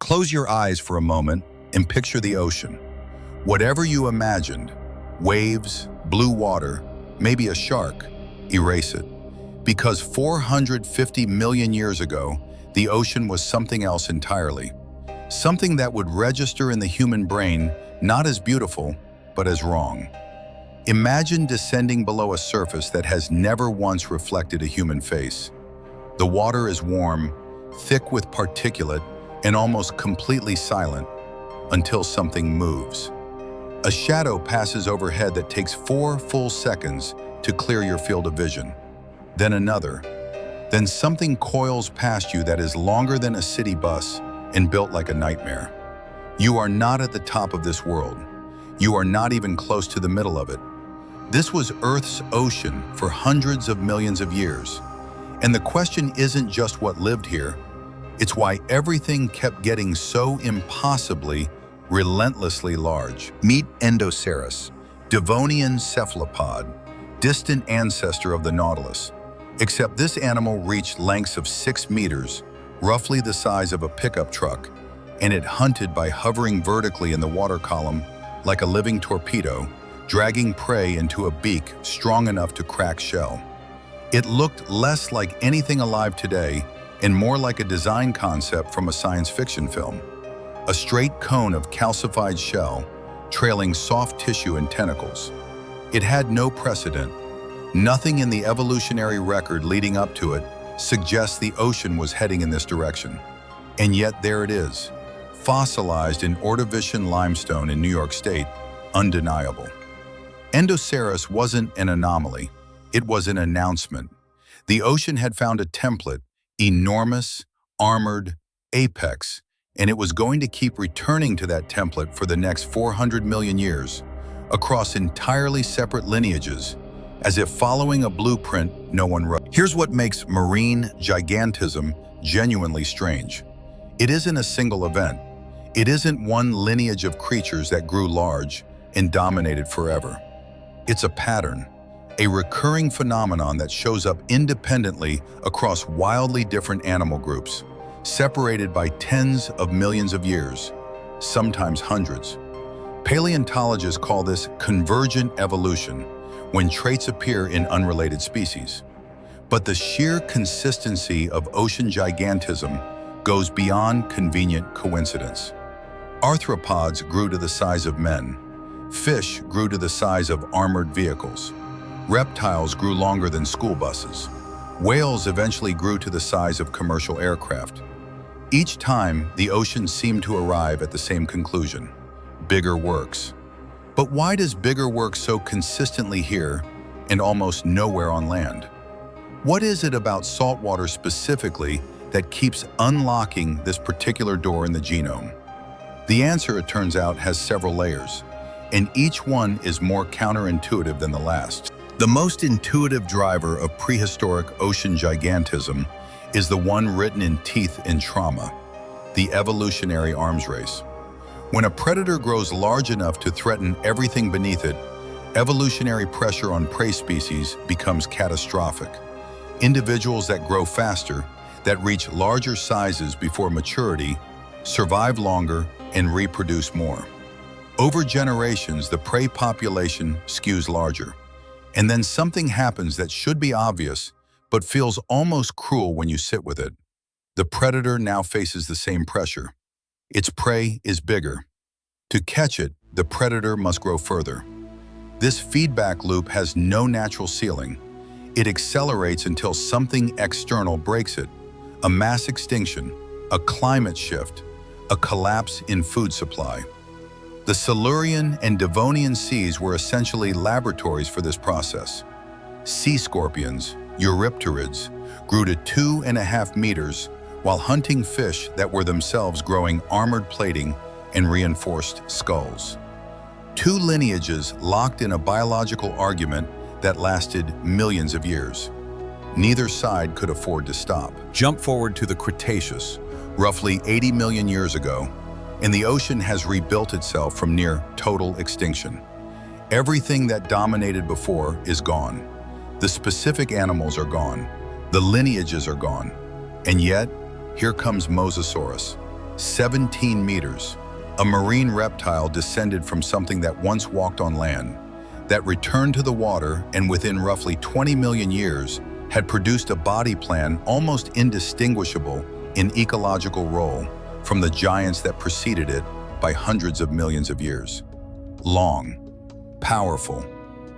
Close your eyes for a moment and picture the ocean. Whatever you imagined, waves, blue water, maybe a shark, erase it. Because 450 million years ago, the ocean was something else entirely. Something that would register in the human brain not as beautiful, but as wrong. Imagine descending below a surface that has never once reflected a human face. The water is warm, thick with particulate, and almost completely silent until something moves. A shadow passes overhead that takes 4 full seconds to clear your field of vision. Then another. Then something coils past you that is longer than a city bus and built like a nightmare. You are not at the top of this world. You are not even close to the middle of it. This was Earth's ocean for hundreds of millions of years. And the question isn't just what lived here, it's why everything kept getting so impossibly, relentlessly large. Meet Endoceras, Devonian cephalopod, distant ancestor of the Nautilus. Except this animal reached lengths of 6 meters, roughly the size of a pickup truck, and it hunted by hovering vertically in the water column like a living torpedo, dragging prey into a beak strong enough to crack shell. It looked less like anything alive today and more like a design concept from a science fiction film. A straight cone of calcified shell, trailing soft tissue and tentacles. It had no precedent. Nothing in the evolutionary record leading up to it suggests the ocean was heading in this direction. And yet there it is, fossilized in Ordovician limestone in New York State, undeniable. Endoceras wasn't an anomaly, it was an announcement. The ocean had found a template, enormous, armored, apex, and it was going to keep returning to that template for the next 400 million years, across entirely separate lineages, as if following a blueprint no one wrote. Here's what makes marine gigantism genuinely strange. It isn't a single event. It isn't one lineage of creatures that grew large and dominated forever. It's a pattern, a recurring phenomenon that shows up independently across wildly different animal groups, separated by tens of millions of years, sometimes hundreds. Paleontologists call this convergent evolution, when traits appear in unrelated species. But the sheer consistency of ocean gigantism goes beyond convenient coincidence. Arthropods grew to the size of men. Fish grew to the size of armored vehicles. Reptiles grew longer than school buses. Whales eventually grew to the size of commercial aircraft. Each time, the ocean seemed to arrive at the same conclusion: bigger works. But why does bigger work so consistently here and almost nowhere on land? What is it about saltwater specifically that keeps unlocking this particular door in the genome? The answer, it turns out, has several layers, and each one is more counterintuitive than the last. The most intuitive driver of prehistoric ocean gigantism is the one written in teeth and trauma: the evolutionary arms race. When a predator grows large enough to threaten everything beneath it, evolutionary pressure on prey species becomes catastrophic. Individuals that grow faster, that reach larger sizes before maturity, survive longer and reproduce more. Over generations, the prey population skews larger. And then something happens that should be obvious, but feels almost cruel when you sit with it. The predator now faces the same pressure. Its prey is bigger. To catch it, the predator must grow further. This feedback loop has no natural ceiling. It accelerates until something external breaks it: a mass extinction, a climate shift, a collapse in food supply. The Silurian and Devonian seas were essentially laboratories for this process. Sea scorpions, eurypterids, grew to 2.5 meters while hunting fish that were themselves growing armored plating and reinforced skulls. 2 lineages locked in a biological argument that lasted millions of years. Neither side could afford to stop. Jump forward to the Cretaceous, roughly 80 million years ago, and the ocean has rebuilt itself from near total extinction. Everything that dominated before is gone. The specific animals are gone. The lineages are gone. And yet, here comes Mosasaurus, 17 meters. A marine reptile descended from something that once walked on land, that returned to the water and within roughly 20 million years had produced a body plan almost indistinguishable in ecological role from the giants that preceded it by hundreds of millions of years. Long, powerful,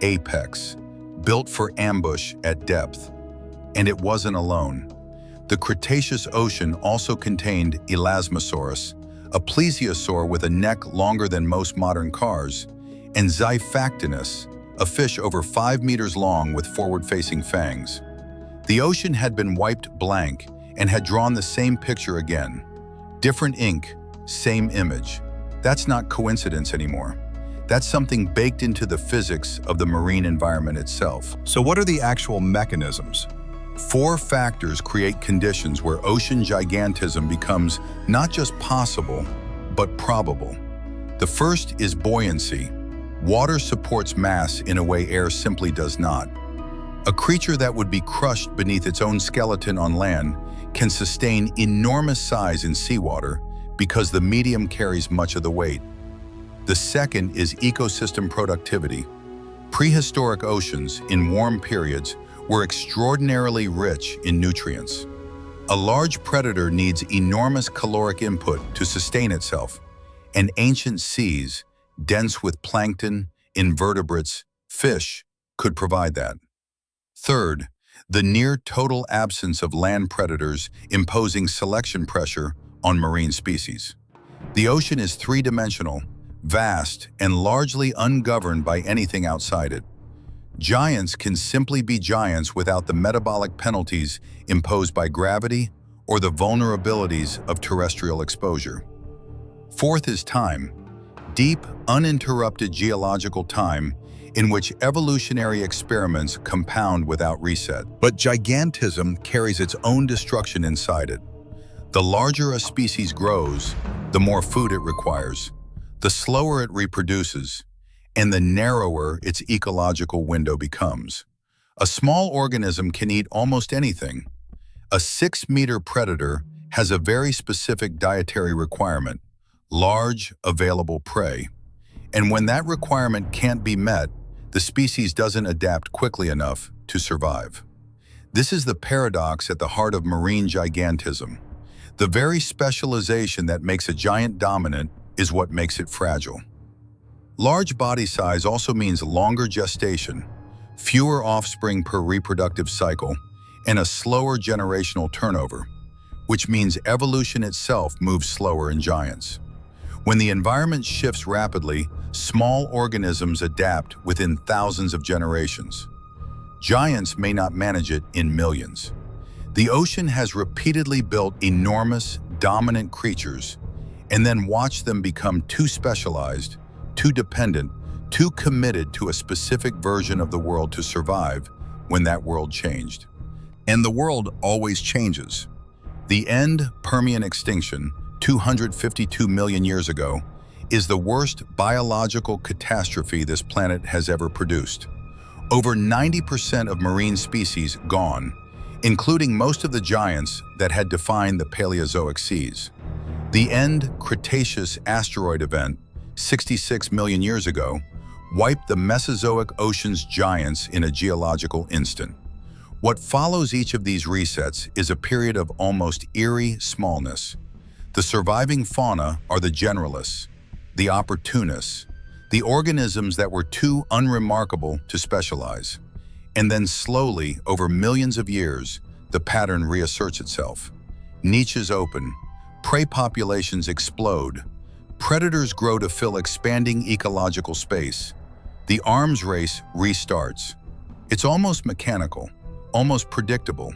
apex, built for ambush at depth. And it wasn't alone. The Cretaceous ocean also contained Elasmosaurus, a plesiosaur with a neck longer than most modern cars, and Xiphactinus, a fish over 5 meters long with forward-facing fangs. The ocean had been wiped blank and had drawn the same picture again. Different ink, same image. That's not coincidence anymore. That's something baked into the physics of the marine environment itself. So what are the actual mechanisms? 4 factors create conditions where ocean gigantism becomes not just possible, but probable. The first is buoyancy. Water supports mass in a way air simply does not. A creature that would be crushed beneath its own skeleton on land can sustain enormous size in seawater because the medium carries much of the weight. The second is ecosystem productivity. Prehistoric oceans, in warm periods, were extraordinarily rich in nutrients. A large predator needs enormous caloric input to sustain itself, and ancient seas, dense with plankton, invertebrates, fish, could provide that. Third, the near-total absence of land predators imposing selection pressure on marine species. The ocean is three-dimensional, vast, and largely ungoverned by anything outside it. Giants can simply be giants without the metabolic penalties imposed by gravity or the vulnerabilities of terrestrial exposure. Fourth is time. Deep, uninterrupted geological time in which evolutionary experiments compound without reset. But gigantism carries its own destruction inside it. The larger a species grows, the more food it requires, the slower it reproduces, and the narrower its ecological window becomes. A small organism can eat almost anything. A 6-meter predator has a very specific dietary requirement: large, available prey. And when that requirement can't be met, the species doesn't adapt quickly enough to survive. This is the paradox at the heart of marine gigantism. The very specialization that makes a giant dominant is what makes it fragile. Large body size also means longer gestation, fewer offspring per reproductive cycle, and a slower generational turnover, which means evolution itself moves slower in giants. When the environment shifts rapidly, small organisms adapt within thousands of generations. Giants may not manage it in millions. The ocean has repeatedly built enormous, dominant creatures and then watched them become too specialized, too dependent, too committed to a specific version of the world to survive when that world changed. And the world always changes. The end Permian extinction, 252 million years ago, is the worst biological catastrophe this planet has ever produced. Over 90% of marine species gone, including most of the giants that had defined the Paleozoic seas. The end Cretaceous asteroid event, 66 million years ago, wiped the Mesozoic ocean's giants in a geological instant. What follows each of these resets is a period of almost eerie smallness. The surviving fauna are the generalists, the opportunists, the organisms that were too unremarkable to specialize. And then slowly, over millions of years, the pattern reasserts itself. Niches open, prey populations explode, predators grow to fill expanding ecological space. The arms race restarts. It's almost mechanical, almost predictable,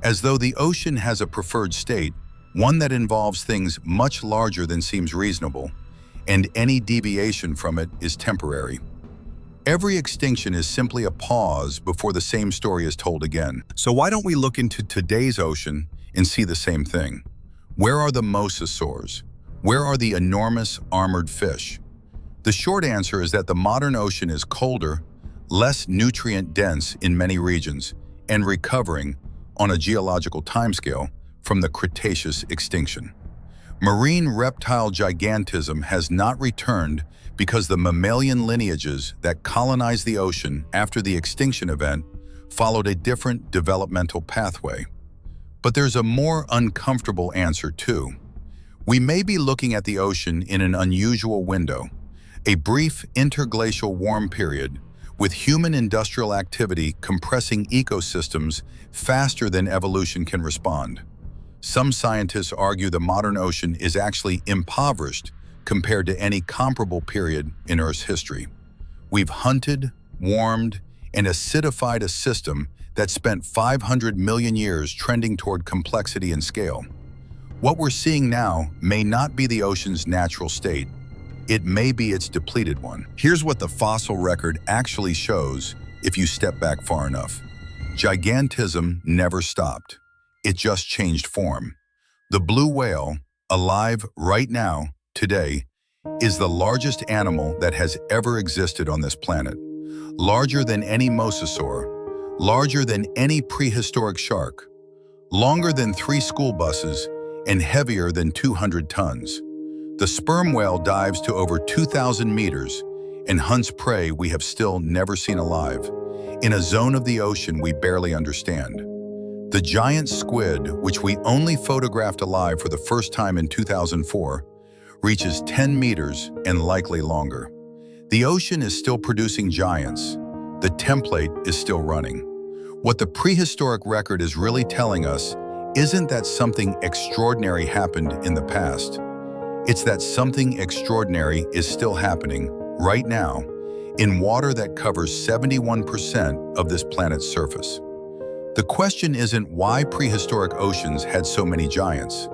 as though the ocean has a preferred state, one that involves things much larger than seems reasonable, and any deviation from it is temporary. Every extinction is simply a pause before the same story is told again. So why don't we look into today's ocean and see the same thing? Where are the mosasaurs? Where are the enormous armored fish? The short answer is that the modern ocean is colder, less nutrient-dense in many regions, and recovering, on a geological timescale, from the Cretaceous extinction. Marine reptile gigantism has not returned because the mammalian lineages that colonized the ocean after the extinction event followed a different developmental pathway. But there's a more uncomfortable answer too. We may be looking at the ocean in an unusual window, a brief interglacial warm period with human industrial activity compressing ecosystems faster than evolution can respond. Some scientists argue the modern ocean is actually impoverished compared to any comparable period in Earth's history. We've hunted, warmed, and acidified a system that spent 500 million years trending toward complexity and scale. What we're seeing now may not be the ocean's natural state. It may be its depleted one. Here's what the fossil record actually shows if you step back far enough. Gigantism never stopped. It just changed form. The blue whale, alive right now, today, is the largest animal that has ever existed on this planet. Larger than any mosasaur, larger than any prehistoric shark, longer than 3 school buses, and heavier than 200 tons. The sperm whale dives to over 2,000 meters and hunts prey we have still never seen alive, in a zone of the ocean we barely understand. The giant squid, which we only photographed alive for the first time in 2004, reaches 10 meters and likely longer. The ocean is still producing giants. The template is still running. What the prehistoric record is really telling us isn't that something extraordinary happened in the past. It's that something extraordinary is still happening right now in water that covers 71% of this planet's surface. The question isn't why prehistoric oceans had so many giants.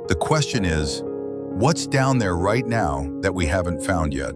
The question is, what's down there right now that we haven't found yet?